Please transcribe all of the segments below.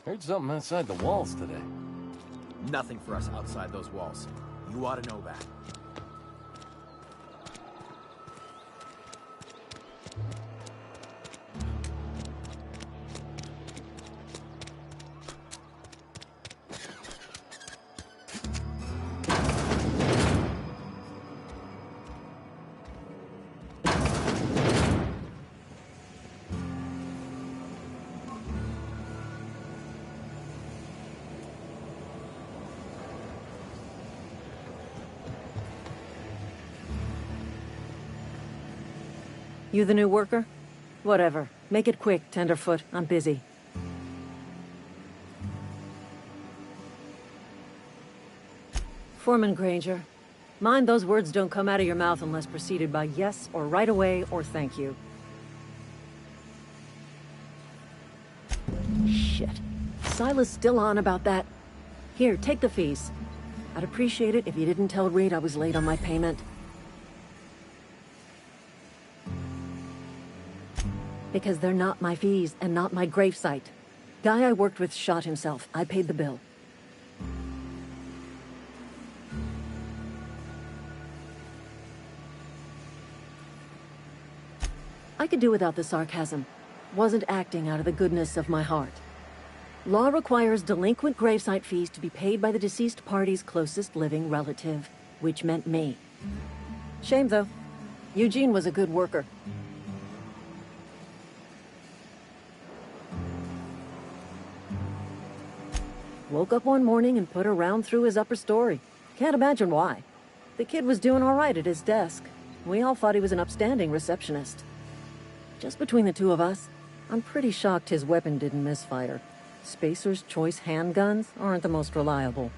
Heard something outside the walls today. Nothing for us outside those walls. You ought to know that. You the new worker? Whatever. Make it quick, Tenderfoot. I'm busy. Foreman Granger. Mind those words don't come out of your mouth unless preceded by yes, or right away, or thank you. Shit. Silas still on about that. Here, take the fees. I'd appreciate it if you didn't tell Reed I was late on my payment. Because they're not my fees, and not my gravesite. Guy I worked with shot himself. I paid the bill. I could do without the sarcasm. Wasn't acting out of the goodness of my heart. Law requires delinquent gravesite fees to be paid by the deceased party's closest living relative, which meant me. Shame, though. Eugene was a good worker. Woke up one morning and put a round through his upper story. Can't imagine why. The kid was doing all right at his desk. We all thought he was an upstanding receptionist. Just between the two of us, I'm pretty shocked his weapon didn't misfire. Spacer's Choice handguns aren't the most reliable.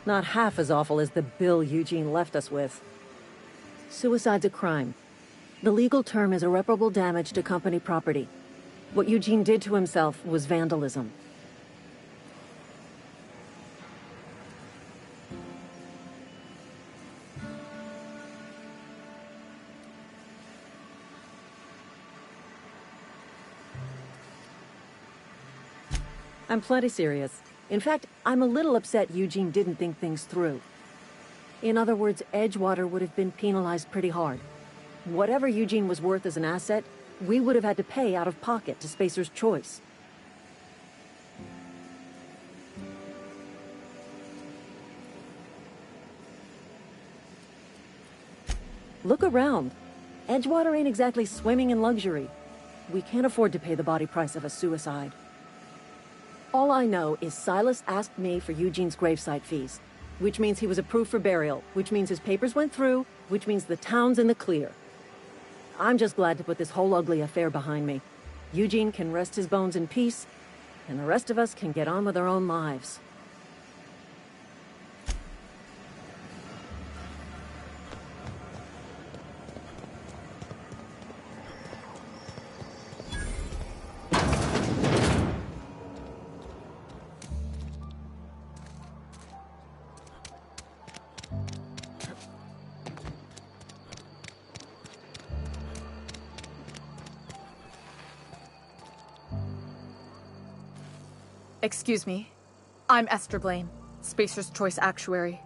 Not half as awful as the bill Eugene left us with. Suicide's a crime. The legal term is irreparable damage to company property. What Eugene did to himself was vandalism. I'm plenty serious. In fact, I'm a little upset Eugene didn't think things through. In other words, Edgewater would have been penalized pretty hard. Whatever Eugene was worth as an asset, we would have had to pay out of pocket to Spacer's Choice. Look around. Edgewater ain't exactly swimming in luxury. We can't afford to pay the body price of a suicide. All I know is Silas asked me for Eugene's gravesite fees, which means he was approved for burial, which means his papers went through, which means the town's in the clear. I'm just glad to put this whole ugly affair behind me. Eugene can rest his bones in peace, and the rest of us can get on with our own lives. Excuse me. I'm Esther Blaine, Spacer's Choice Actuary.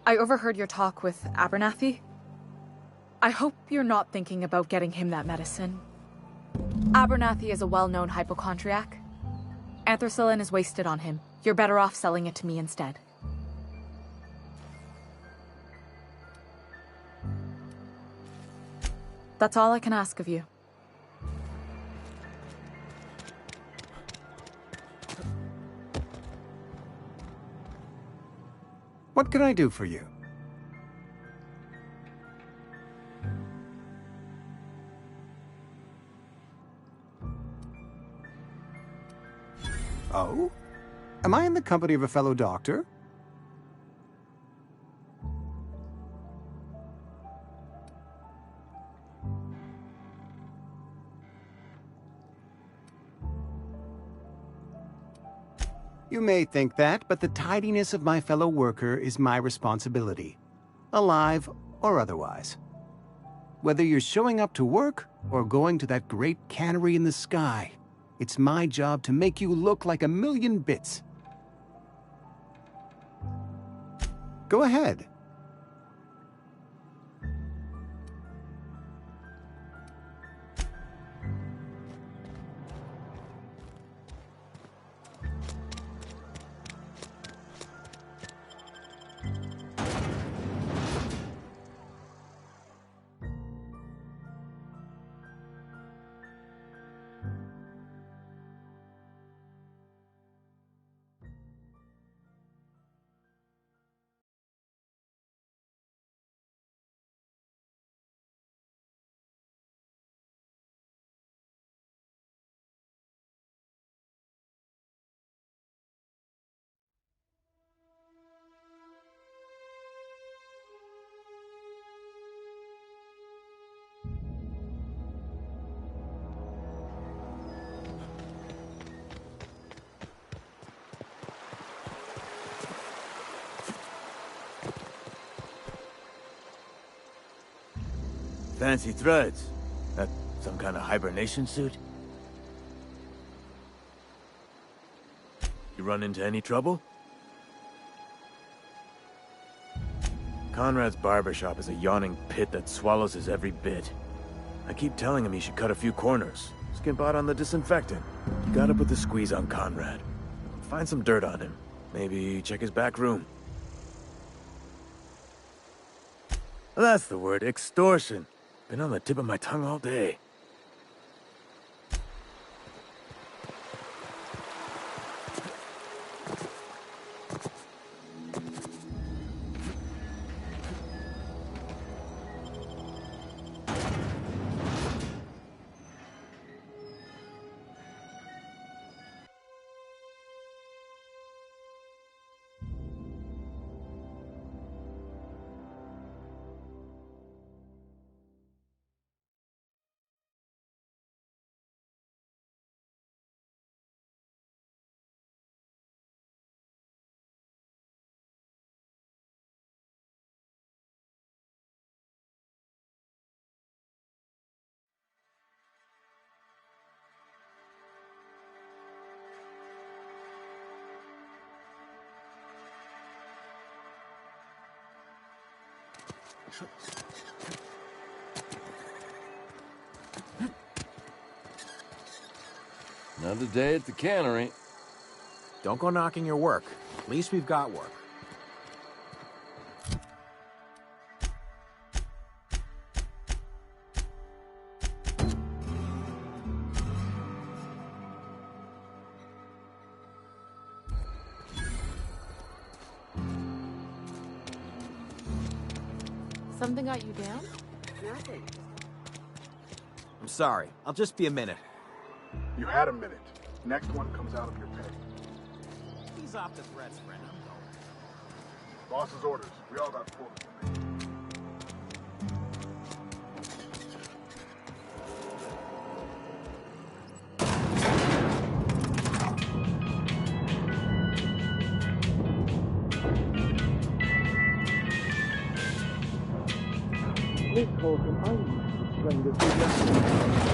I overheard your talk with Abernathy. I hope you're not thinking about getting him that medicine. Abernathy is a well-known hypochondriac. Anthracillin is wasted on him. You're better off selling it to me instead. That's all I can ask of you. What can I do for you? Oh? Am I in the company of a fellow doctor? You may think that, but the tidiness of my fellow worker is my responsibility, alive or otherwise. Whether you're showing up to work or going to that great cannery in the sky, it's my job to make you look like a million bits. Go ahead. Fancy threads. That some kind of hibernation suit? You run into any trouble? Conrad's barbershop is a yawning pit that swallows his every bit. I keep telling him he should cut a few corners. Skimp out on the disinfectant. You gotta put the squeeze on Conrad. Find some dirt on him. Maybe check his back room. That's the word, extortion. Been on the tip of my tongue all day. Another day at the cannery. Don't go knocking your work. At least we've got work. Something got you down? Nothing. I'm sorry. I'll just be a minute. You had a minute. Next one comes out of your pay. Ease off the threats, friend. I'm going. Boss's orders. We all got quarters to make.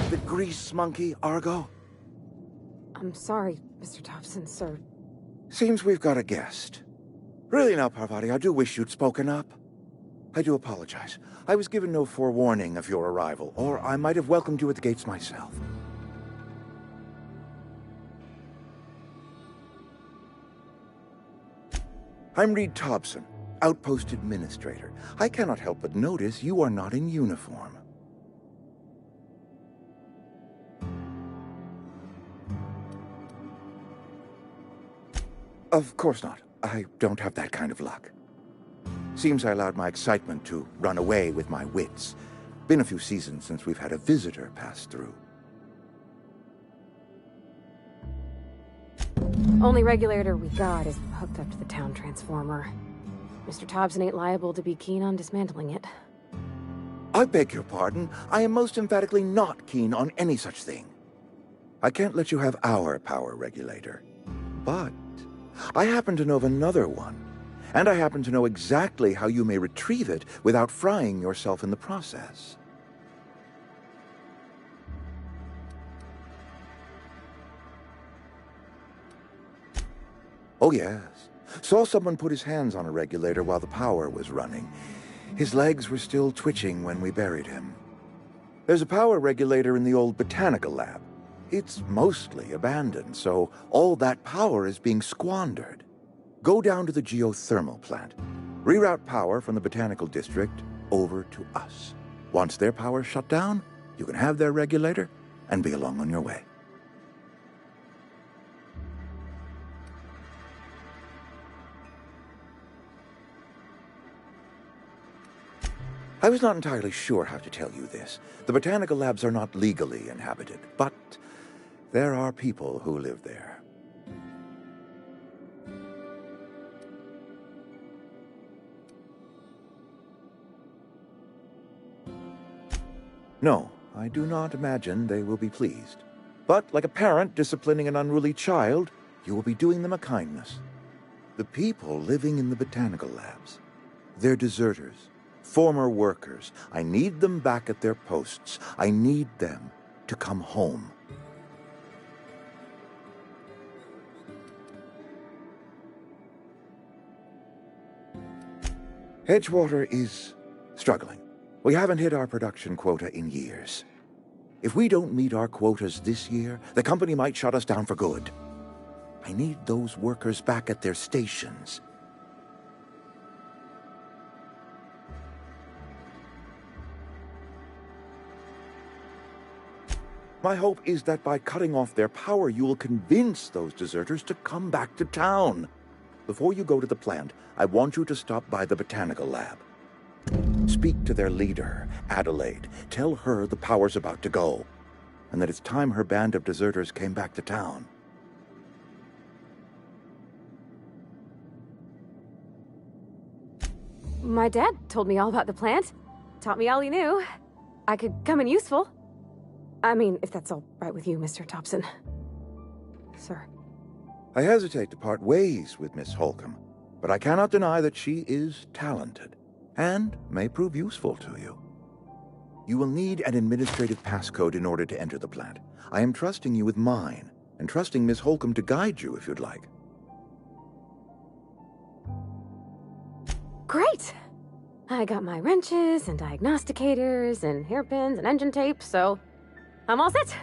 The grease monkey, Argo? I'm sorry, Mr. Thompson, sir. Seems we've got a guest. Really now, Parvati, I do wish you'd spoken up. I do apologize. I was given no forewarning of your arrival, or I might have welcomed you at the gates myself. I'm Reed Thompson, Outpost Administrator. I cannot help but notice you are not in uniform. Of course not. I don't have that kind of luck. Seems I allowed my excitement to run away with my wits. Been a few seasons since we've had a visitor pass through. Only regulator we got is hooked up to the town transformer. Mr. Thompson ain't liable to be keen on dismantling it. I beg your pardon. I am most emphatically not keen on any such thing. I can't let you have our power regulator. But I happen to know of another one, and I happen to know exactly how you may retrieve it without frying yourself in the process. Oh, yes. Saw someone put his hands on a regulator while the power was running. His legs were still twitching when we buried him. There's a power regulator in the old botanical lab. It's mostly abandoned, so all that power is being squandered. Go down to the geothermal plant. Reroute power from the botanical district over to us. Once their power's shut down, you can have their regulator and be along on your way. I was not entirely sure how to tell you this. The botanical labs are not legally inhabited, but there are people who live there. No, I do not imagine they will be pleased. But like a parent disciplining an unruly child, you will be doing them a kindness. The people living in the botanical labs, they're deserters. Former workers. I need them back at their posts. I need them to come home. Edgewater is struggling. We haven't hit our production quota in years. If we don't meet our quotas this year, the company might shut us down for good. I need those workers back at their stations. My hope is that by cutting off their power, you will convince those deserters to come back to town. Before you go to the plant, I want you to stop by the botanical lab. Speak to their leader, Adelaide. Tell her the power's about to go, and that it's time her band of deserters came back to town. My dad told me all about the plant. Taught me all he knew. I could come in useful. I mean, if that's all right with you, Mr. Thompson. Sir. I hesitate to part ways with Miss Holcomb, but I cannot deny that she is talented, and may prove useful to you. You will need an administrative passcode in order to enter the plant. I am trusting you with mine, and trusting Miss Holcomb to guide you if you'd like. Great! I got my wrenches, and diagnosticators, and hairpins, and engine tape, so I'm all set.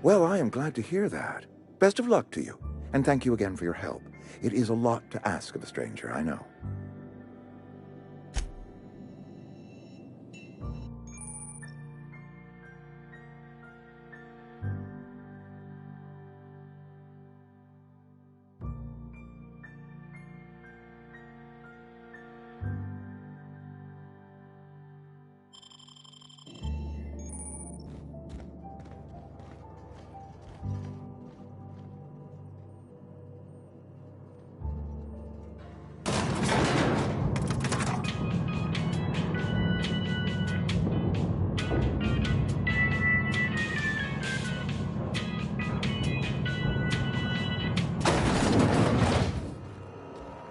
Well, I am glad to hear that. Best of luck to you, and thank you again for your help. It is a lot to ask of a stranger, I know.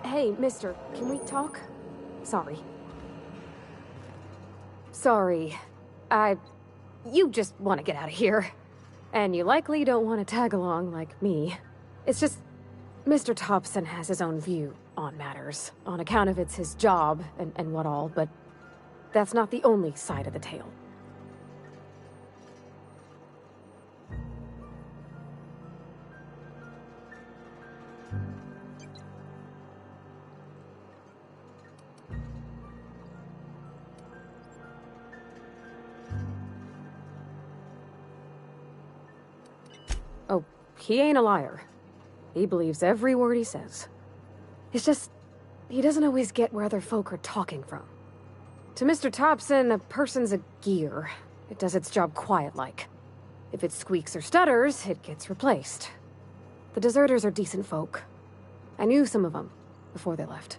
Hey, mister, can we talk? Sorry. Sorry. You just want to get out of here. And you likely don't want to tag along like me. It's just, Mr. Thompson has his own view on matters, on account of it's his job and what all, but that's not the only side of the tale. Oh, he ain't a liar. He believes every word he says. It's just, he doesn't always get where other folk are talking from. To Mr. Thompson, a person's a gear. It does its job quiet-like. If it squeaks or stutters, it gets replaced. The deserters are decent folk. I knew some of them before they left.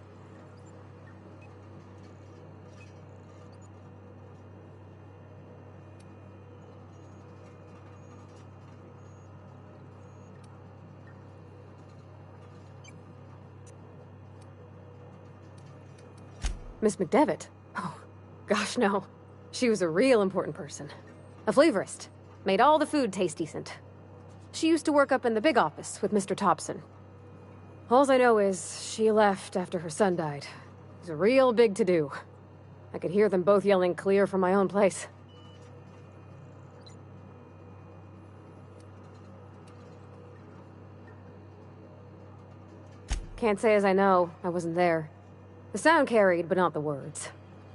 Miss McDevitt? Oh, gosh, no. She was a real important person. A flavorist. Made all the food taste decent. She used to work up in the big office with Mr. Thompson. All I know is she left after her son died. It was a real big to-do. I could hear them both yelling clear from my own place. Can't say as I know. I wasn't there. The sound carried, but not the words.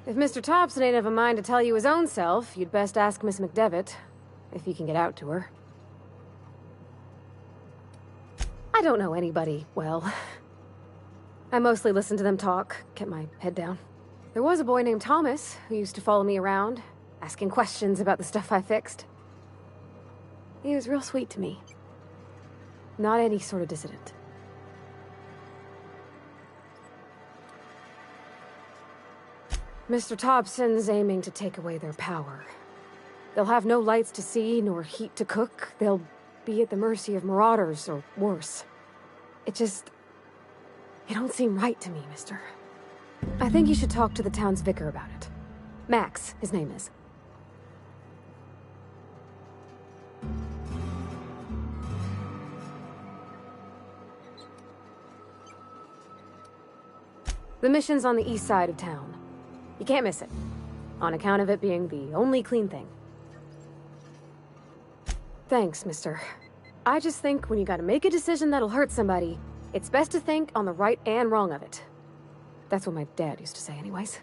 If Mr. Thompson ain't of a mind to tell you his own self, you'd best ask Miss McDevitt, if you can get out to her. I don't know anybody well. I mostly listened to them talk, kept my head down. There was a boy named Thomas who used to follow me around, asking questions about the stuff I fixed. He was real sweet to me. Not any sort of dissident. Mr. Thompson's aiming to take away their power. They'll have no lights to see, nor heat to cook. They'll be at the mercy of marauders, or worse. It don't seem right to me, mister. I think you should talk to the town's vicar about it. Max, his name is. The mission's on the east side of town. You can't miss it, on account of it being the only clean thing. Thanks, mister. I just think when you gotta make a decision that'll hurt somebody, it's best to think on the right and wrong of it. That's what my dad used to say anyways.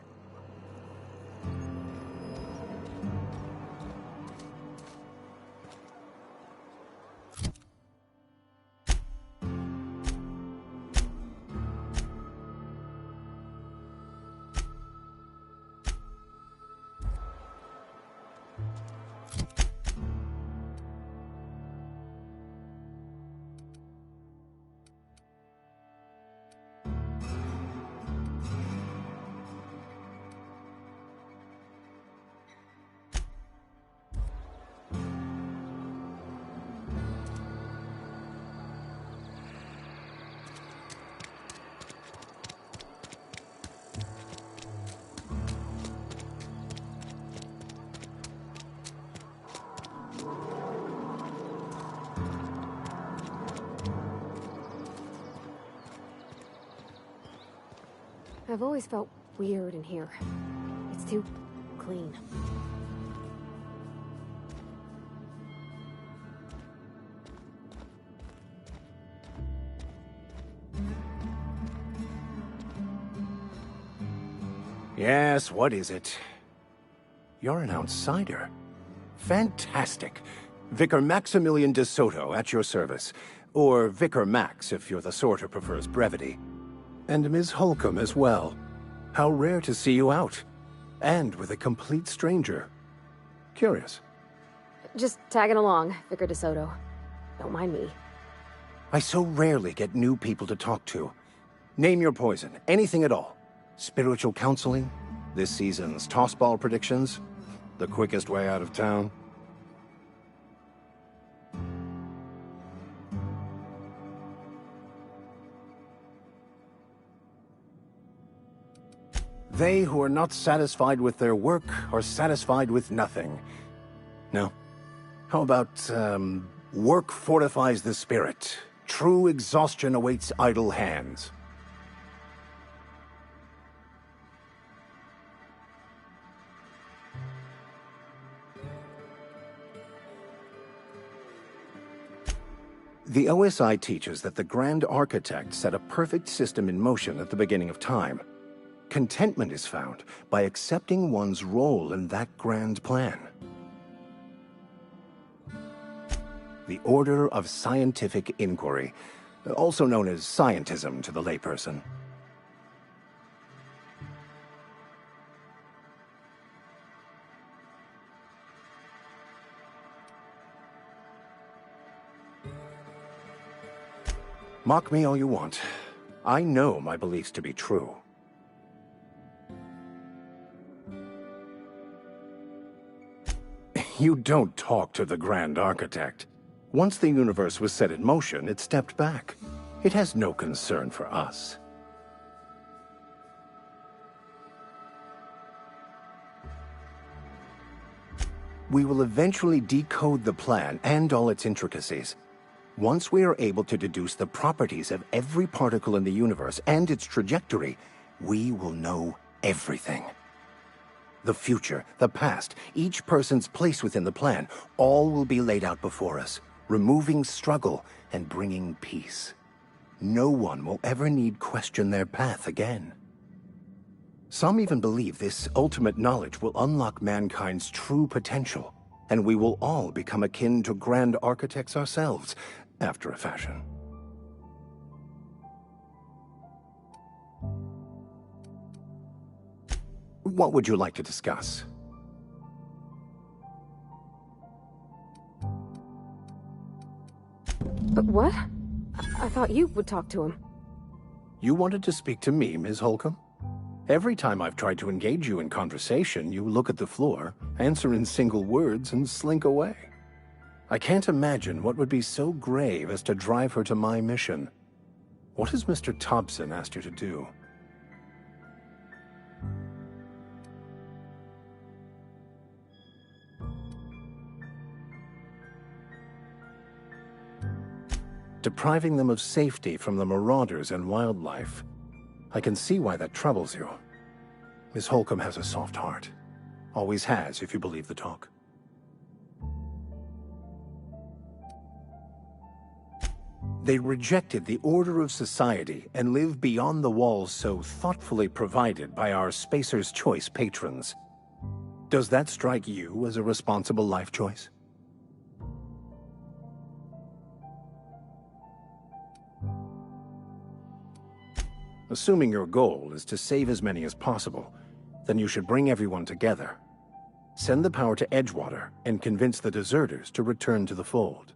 I've always felt weird in here. It's too clean. Yes, what is it? You're an outsider. Fantastic. Vicar Maximilian de Soto at your service. Or Vicar Max, if you're the sort who prefers brevity. And Ms. Holcomb as well. How rare to see you out. And with a complete stranger. Curious. Just tagging along, Vicar de Soto. Don't mind me. I so rarely get new people to talk to. Name your poison, anything at all. Spiritual counseling, this season's tossball predictions, the quickest way out of town. They who are not satisfied with their work are satisfied with nothing. No. How about, work fortifies the spirit. True exhaustion awaits idle hands. The OSI teaches that the Grand Architect set a perfect system in motion at the beginning of time. Contentment is found by accepting one's role in that grand plan. The Order of Scientific Inquiry, also known as scientism to the layperson. Mock me all you want. I know my beliefs to be true. You don't talk to the Grand Architect. Once the universe was set in motion, it stepped back. It has no concern for us. We will eventually decode the plan and all its intricacies. Once we are able to deduce the properties of every particle in the universe and its trajectory, we will know everything. The future, the past, each person's place within the plan, all will be laid out before us, removing struggle and bringing peace. No one will ever need question their path again. Some even believe this ultimate knowledge will unlock mankind's true potential, and we will all become akin to grand architects ourselves, after a fashion. What would you like to discuss? But what? I thought you would talk to him. You wanted to speak to me, Ms. Holcomb? Every time I've tried to engage you in conversation, you look at the floor, answer in single words, and slink away. I can't imagine what would be so grave as to drive her to my mission. What has Mr. Thompson asked you to do? Depriving them of safety from the marauders and wildlife. I can see why that troubles you. Miss Holcomb has a soft heart. Always has, if you believe the talk. They rejected the order of society and live beyond the walls so thoughtfully provided by our Spacer's Choice patrons. Does that strike you as a responsible life choice? Assuming your goal is to save as many as possible, then you should bring everyone together. Send the power to Edgewater and convince the deserters to return to the fold.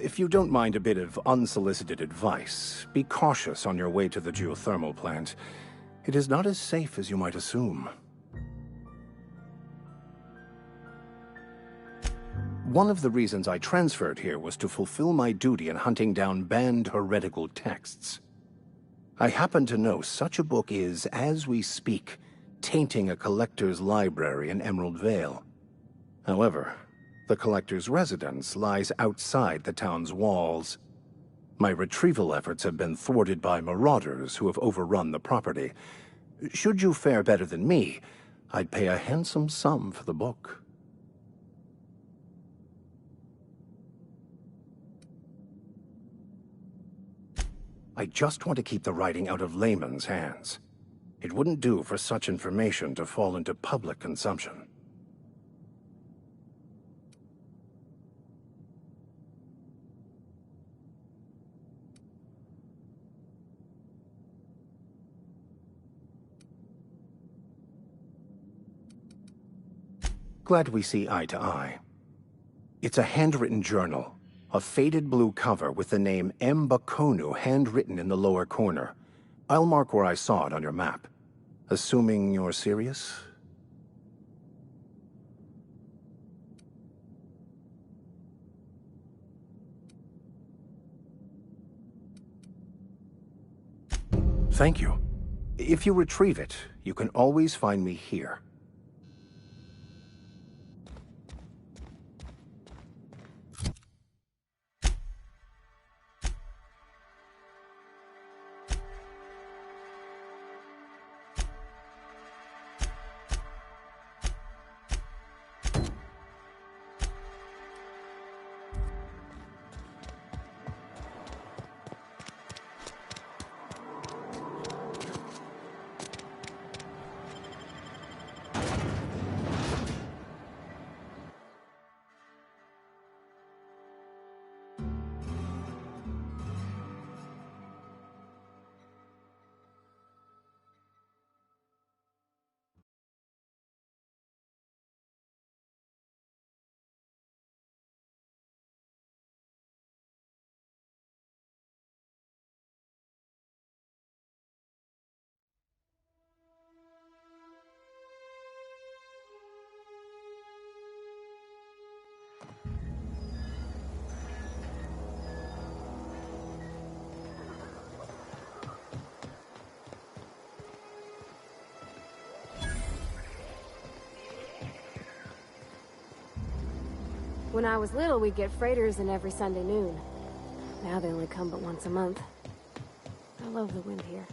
If you don't mind a bit of unsolicited advice, be cautious on your way to the geothermal plant. It is not as safe as you might assume. One of the reasons I transferred here was to fulfill my duty in hunting down banned heretical texts. I happen to know such a book is, as we speak, tainting a collector's library in Emerald Vale. However, the collector's residence lies outside the town's walls. My retrieval efforts have been thwarted by marauders who have overrun the property. Should you fare better than me, I'd pay a handsome sum for the book. I just want to keep the writing out of layman's hands. It wouldn't do for such information to fall into public consumption. Glad we see eye to eye. It's a handwritten journal, a faded blue cover with the name M. Bakonu handwritten in the lower corner. I'll mark where I saw it on your map. Assuming you're serious? Thank you. If you retrieve it, you can always find me here. When I was little, we'd get freighters in every Sunday noon. Now they only come but once a month. I love the wind here.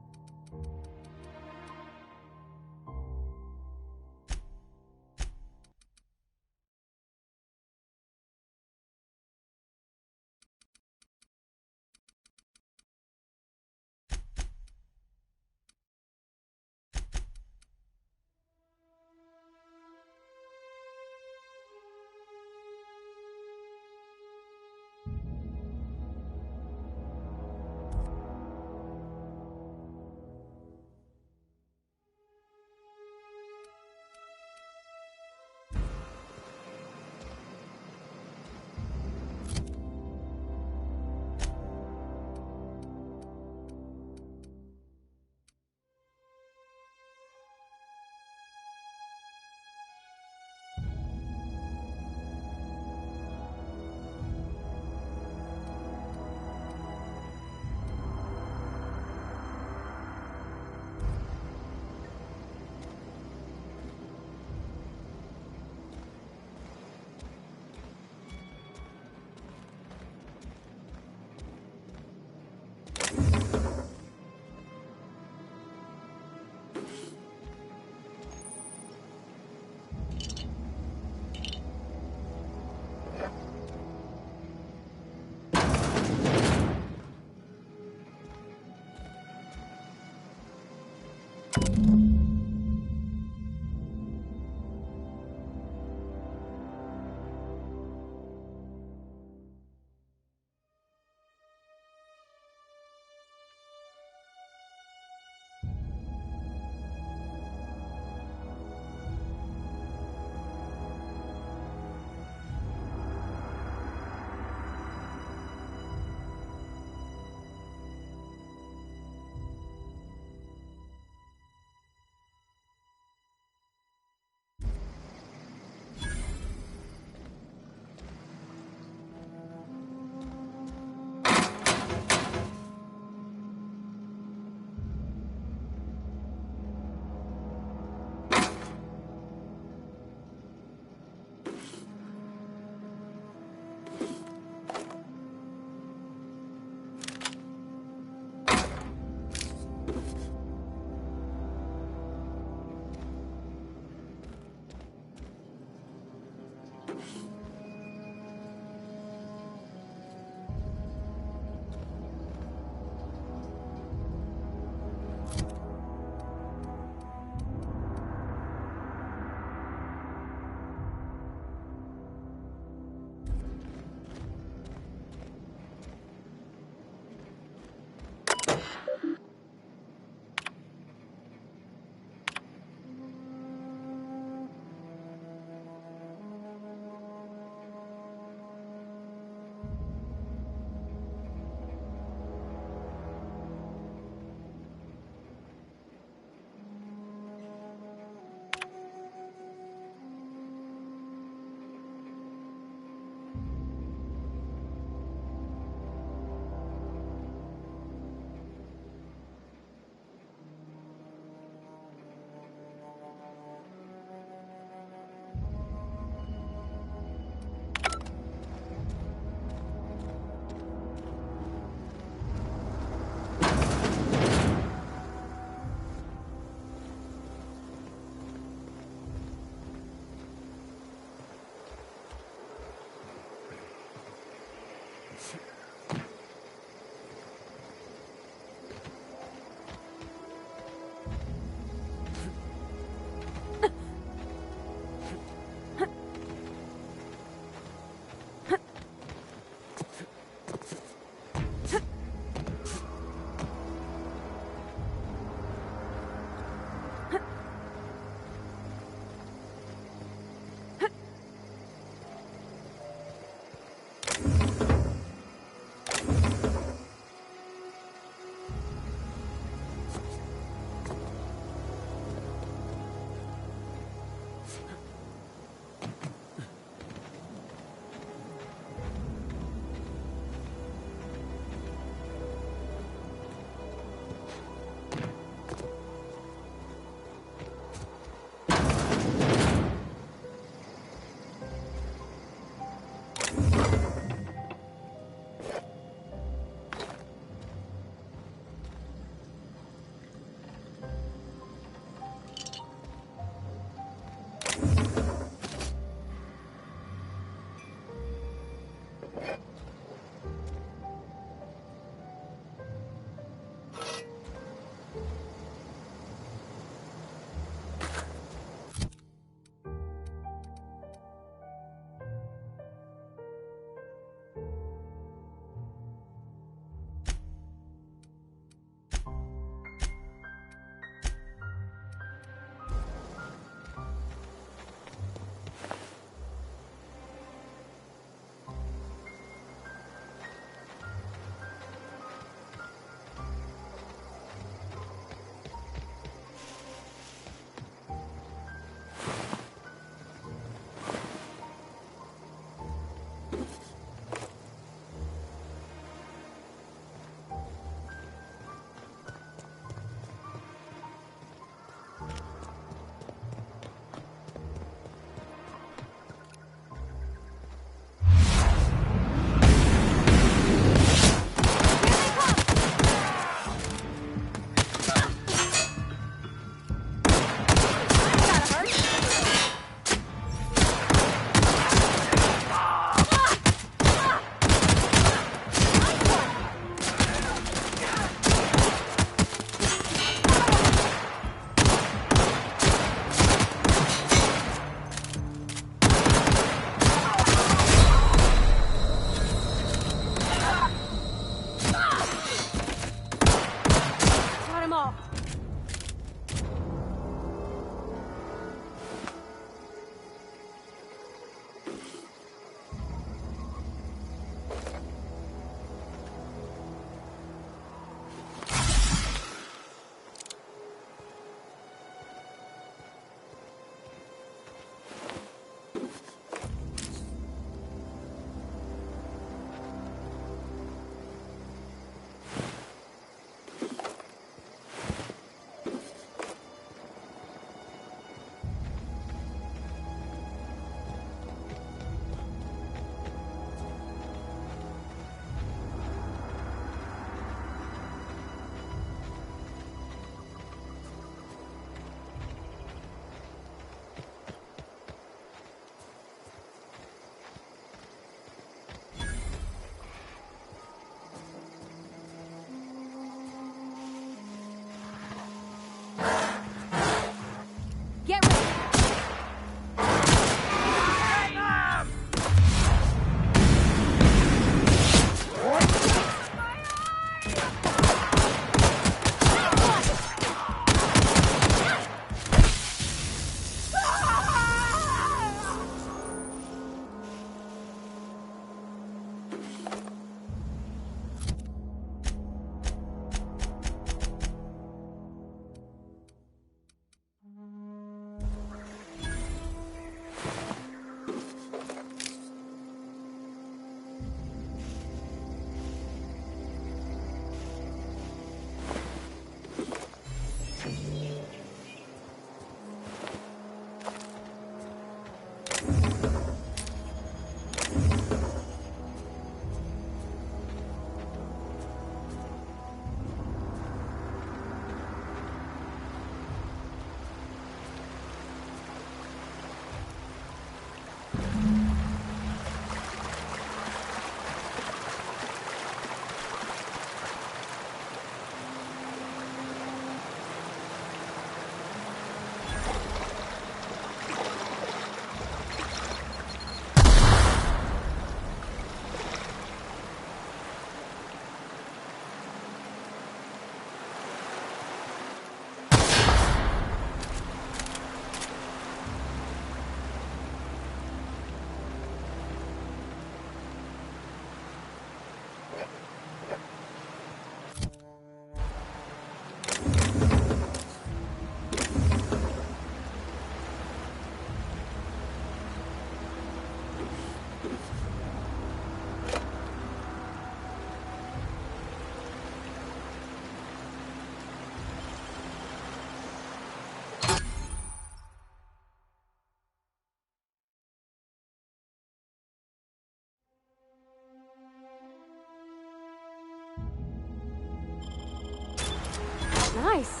Nice.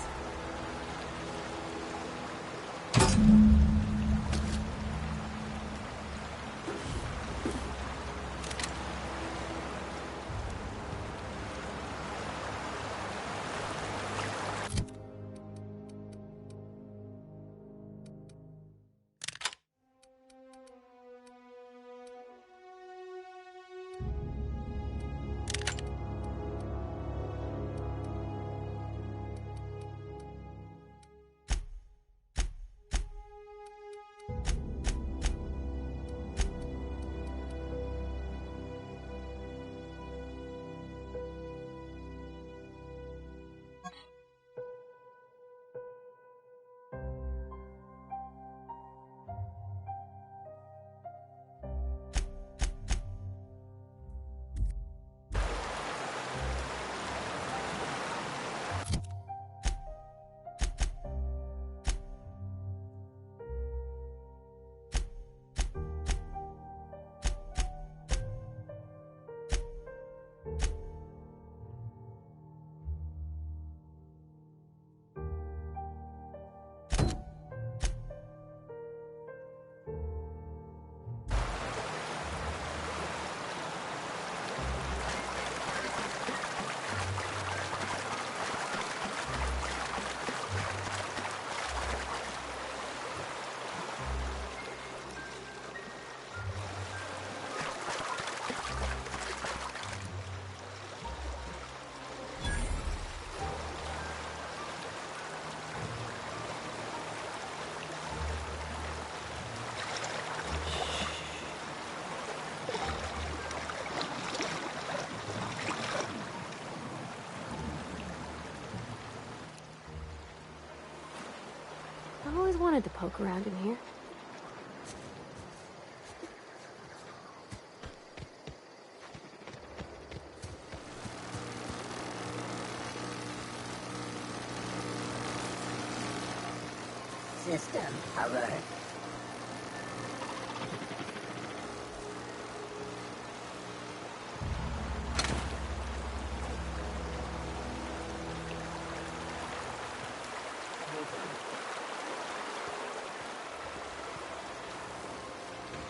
I always wanted to poke around in here. System alert.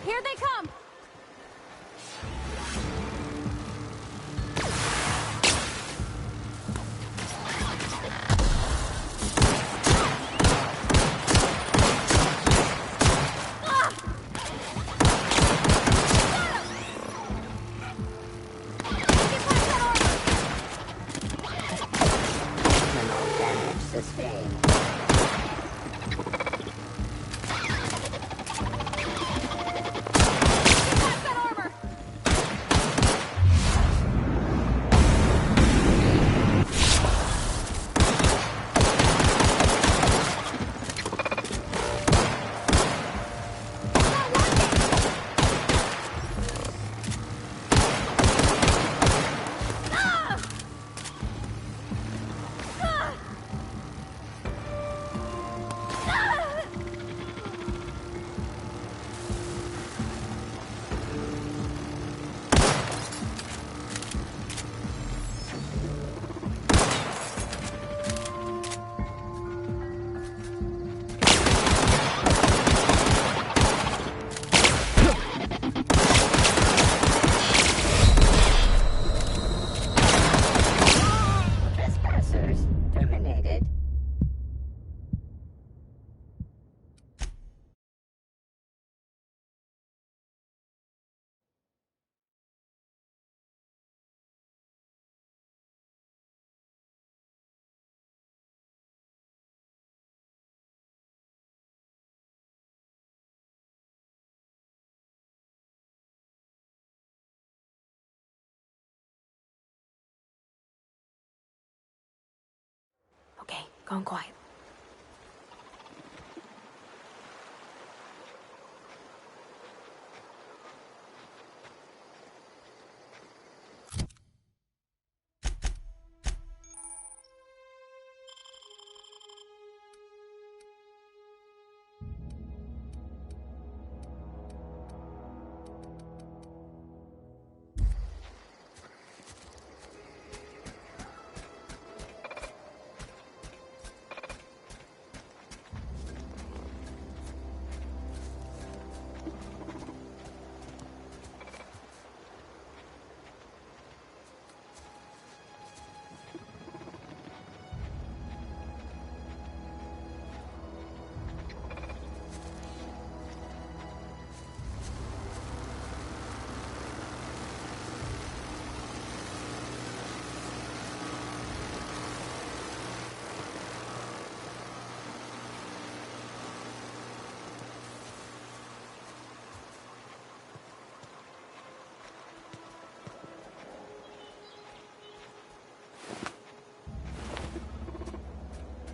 Here they come! Minimal damage sustained. Trespassers terminated. Okay, gone quiet.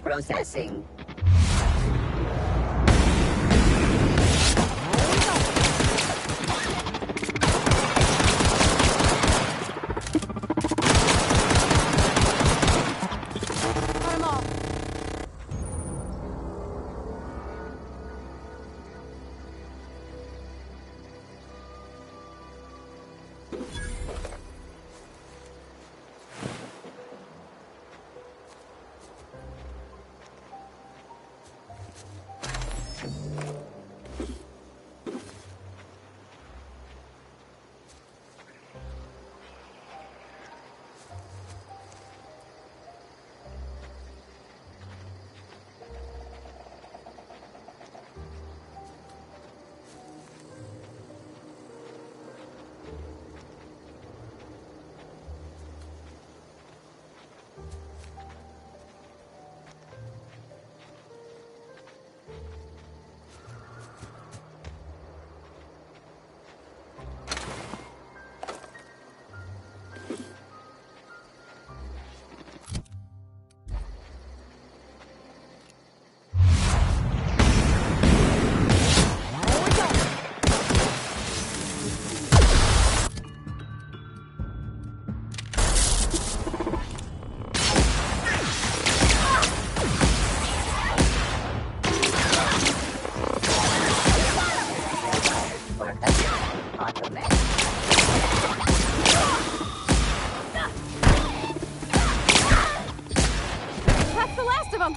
Processing. That's the last of them!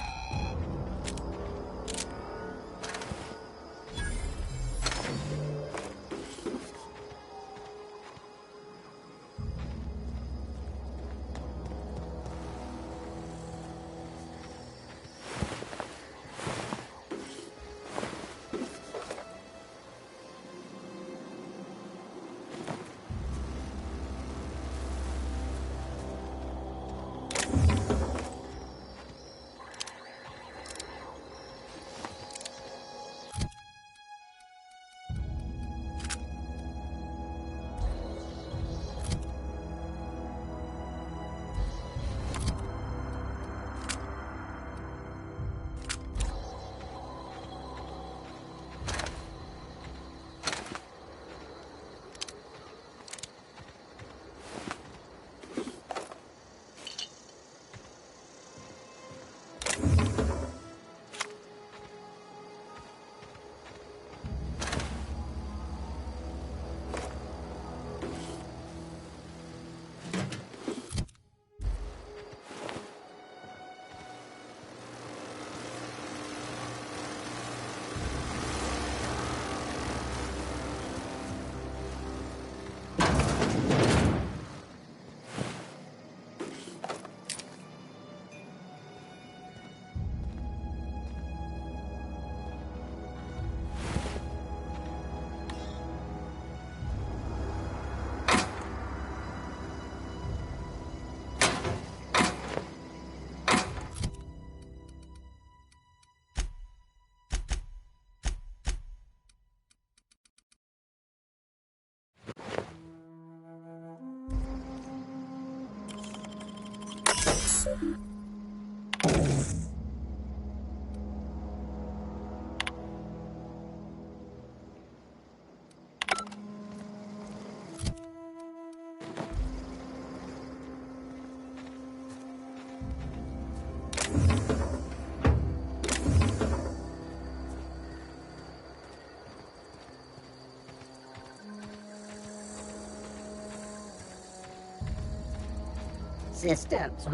Systems.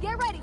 Get ready!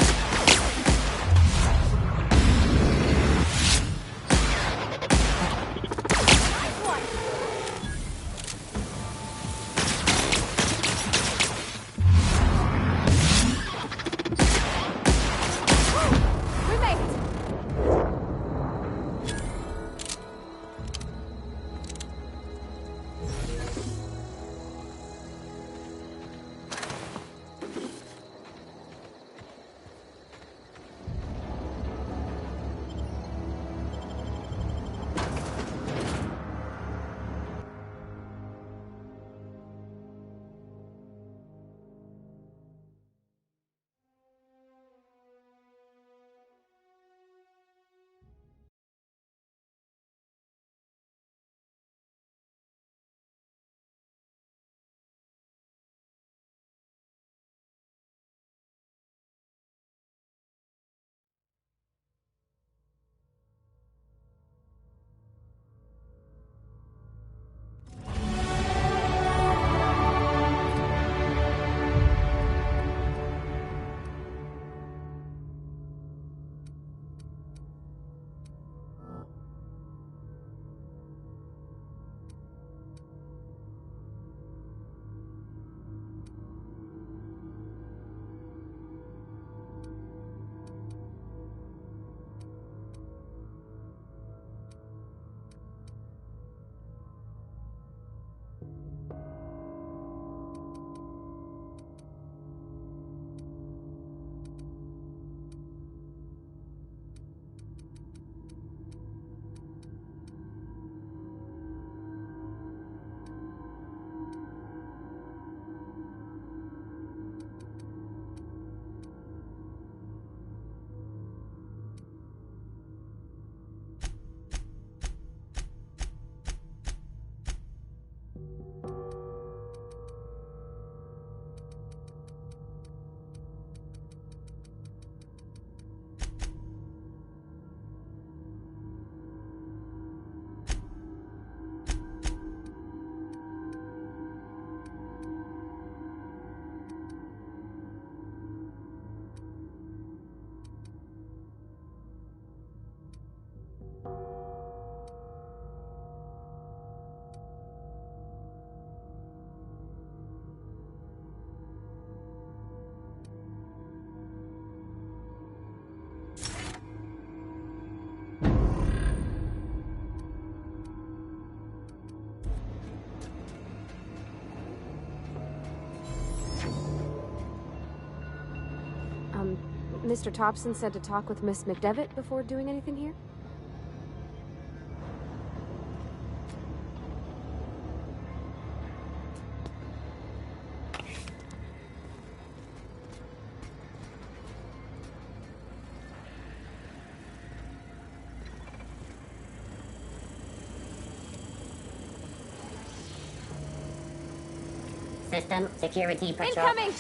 Mr. Thompson said to talk with Miss McDevitt before doing anything here? System security patrol. Incoming!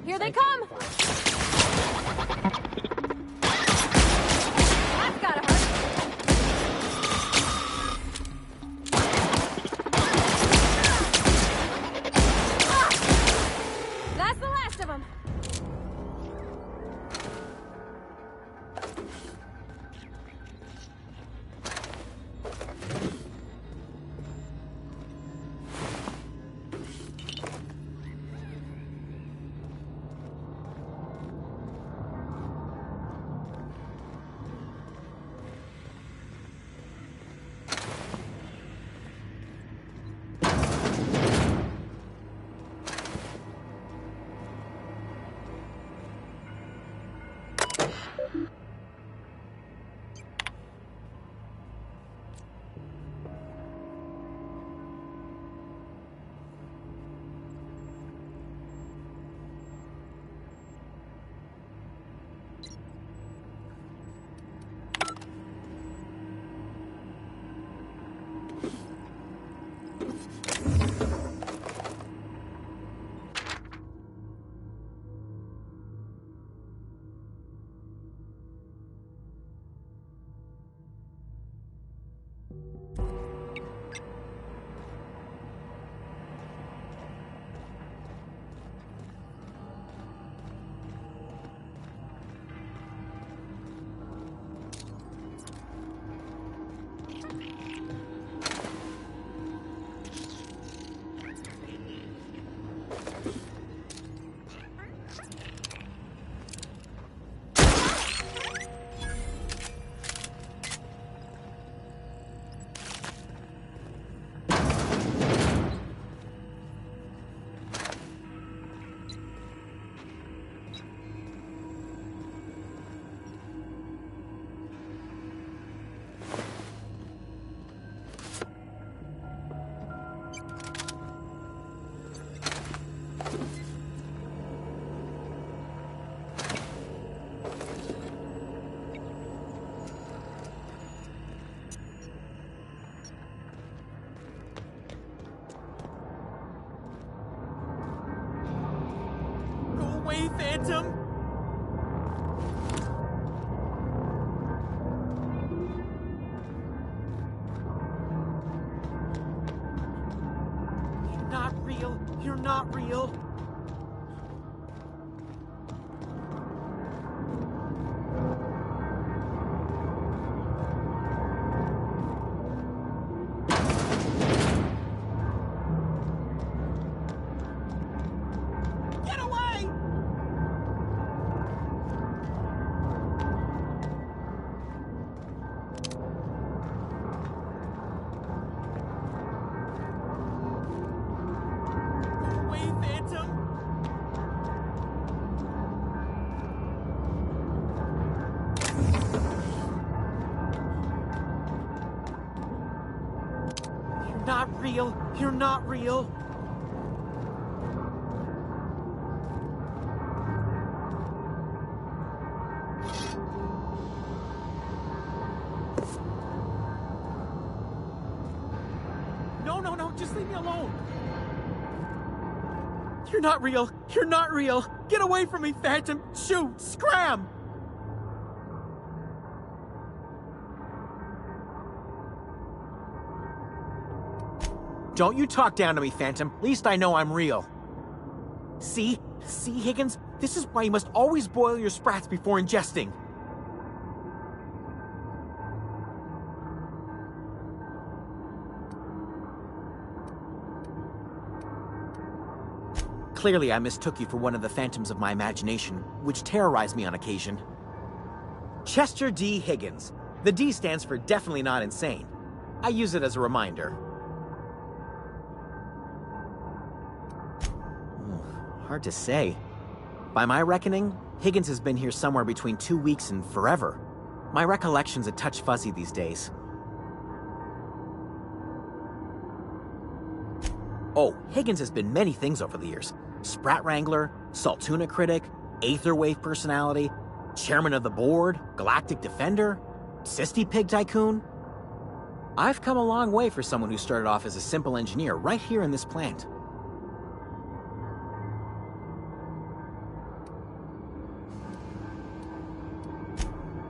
Here they come! That's gotta hurt. That's the last of them. away, Phantom! You're not real. You're not real. Get away! Go away, Phantom! You're not real. You're not real. No, just leave me alone. You're not real. You're not real. Get away from me, Phantom. Shoot, scram. Don't you talk down to me, Phantom. At least I know I'm real. See, Higgins? This is why you must always boil your sprats before ingesting. Clearly, I mistook you for one of the phantoms of my imagination, which terrorized me on occasion. Chester D. Higgins. The D stands for definitely not insane. I use it as a reminder. Hard to say. By my reckoning, Higgins has been here somewhere between 2 weeks and forever. My recollection's a touch fuzzy these days. Oh, Higgins has been many things over the years. Sprat Wrangler, Saltuna Critic, Aetherwave Personality, Chairman of the Board, Galactic Defender, Sisty Pig Tycoon. I've come a long way for someone who started off as a simple engineer right here in this plant.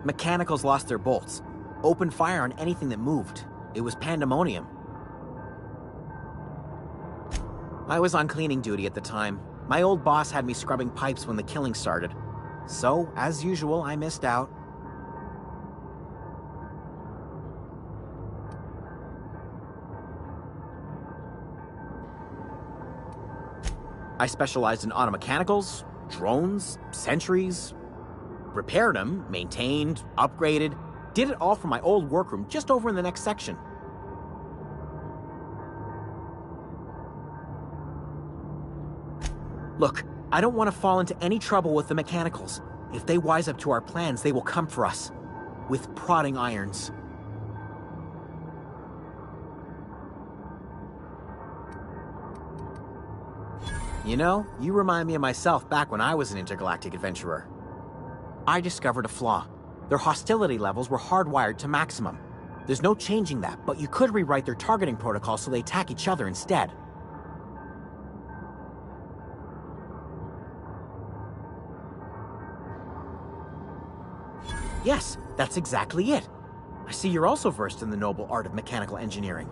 Mechanicals lost their bolts. Opened fire on anything that moved. It was pandemonium. I was on cleaning duty at the time. My old boss had me scrubbing pipes when the killing started. So, as usual, I missed out. I specialized in automechanicals, drones, sentries, repaired them, maintained, upgraded, did it all from my old workroom just over in the next section. Look, I don't want to fall into any trouble with the mechanicals. If they wise up to our plans, they will come for us. With prodding irons. You know, you remind me of myself back when I was an intergalactic adventurer. I discovered a flaw. Their hostility levels were hardwired to maximum. There's no changing that, but you could rewrite their targeting protocol so they attack each other instead. Yes, that's exactly it. I see you're also versed in the noble art of mechanical engineering.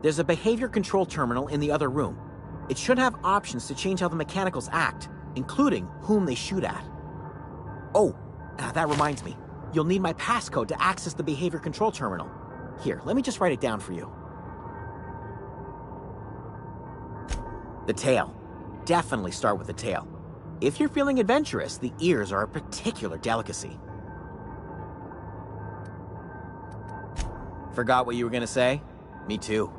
There's a behavior control terminal in the other room. It should have options to change how the mechanicals act, including whom they shoot at. Oh, that reminds me. You'll need my passcode to access the behavior control terminal. Here, let me just write it down for you. The tail. Definitely start with the tail. If you're feeling adventurous, the ears are a particular delicacy. Forgot what you were gonna say? Me too.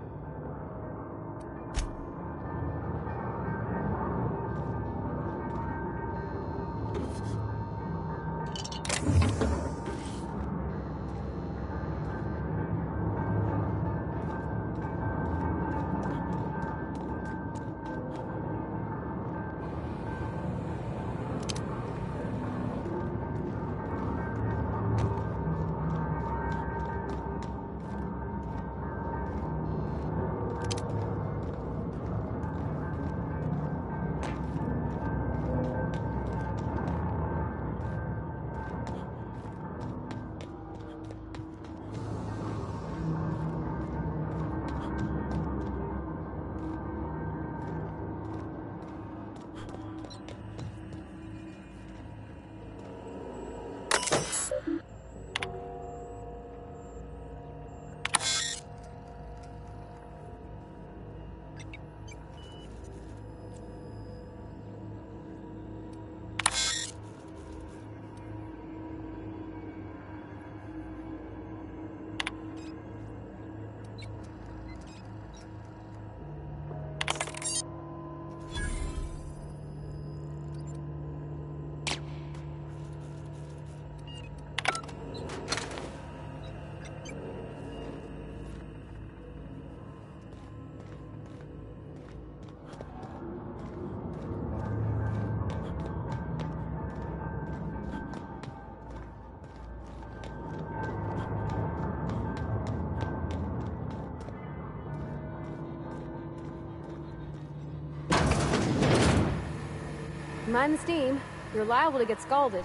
Mind the steam. You're liable to get scalded.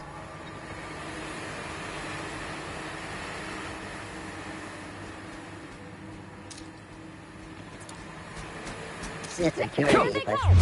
Security patrol.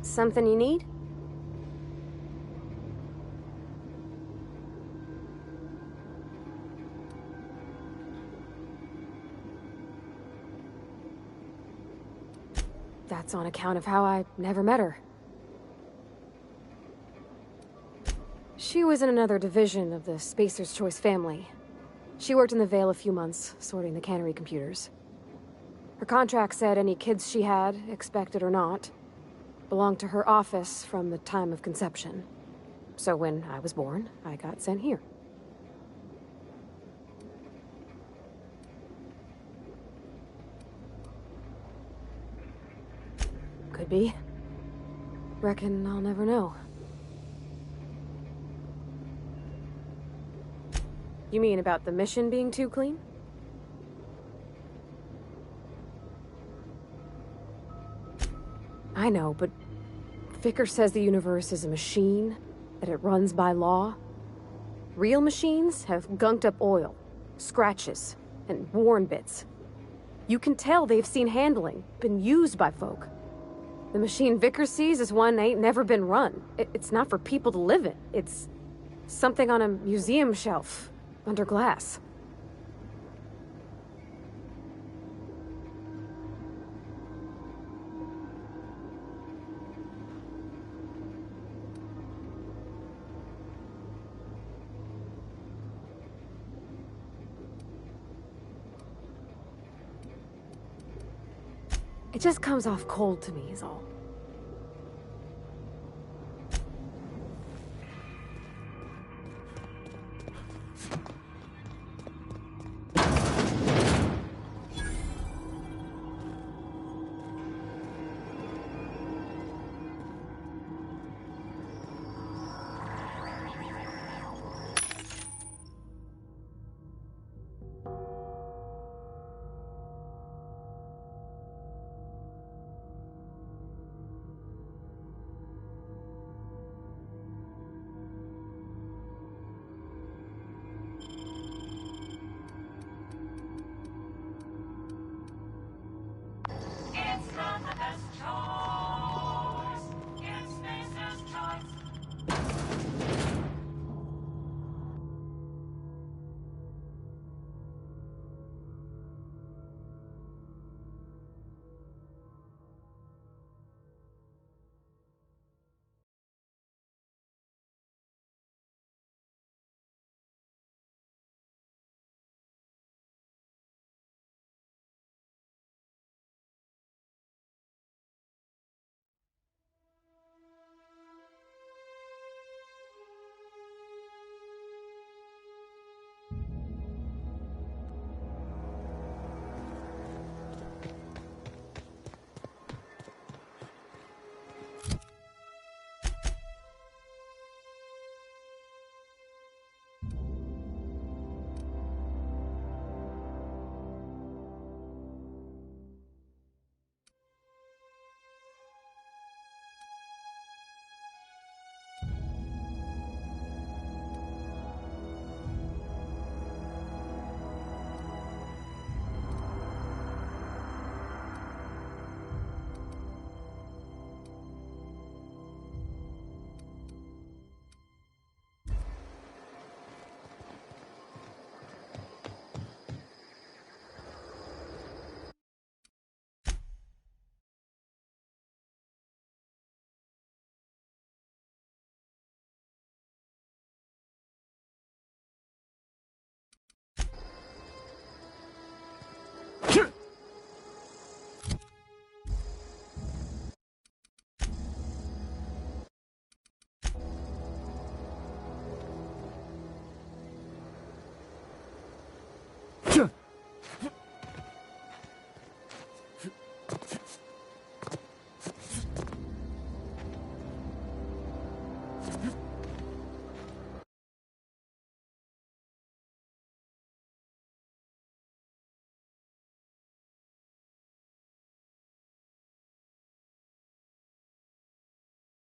Something you need? That's on account of how I never met her. She was in another division of the Spacer's Choice family. She worked in the Vale a few months, sorting the cannery computers. Her contract said any kids she had, expected or not, belonged to her office from the time of conception. So when I was born, I got sent here. Could be. Reckon I'll never know. You mean about the mission being too clean? I know, but Vicker says the universe is a machine, that it runs by law. Real machines have gunked up oil, scratches, and worn bits. You can tell they've seen handling, been used by folk. The machine Vicker sees is one ain't never been run. It's not for people to live in. It's something on a museum shelf, under glass. It just comes off cold to me, is all.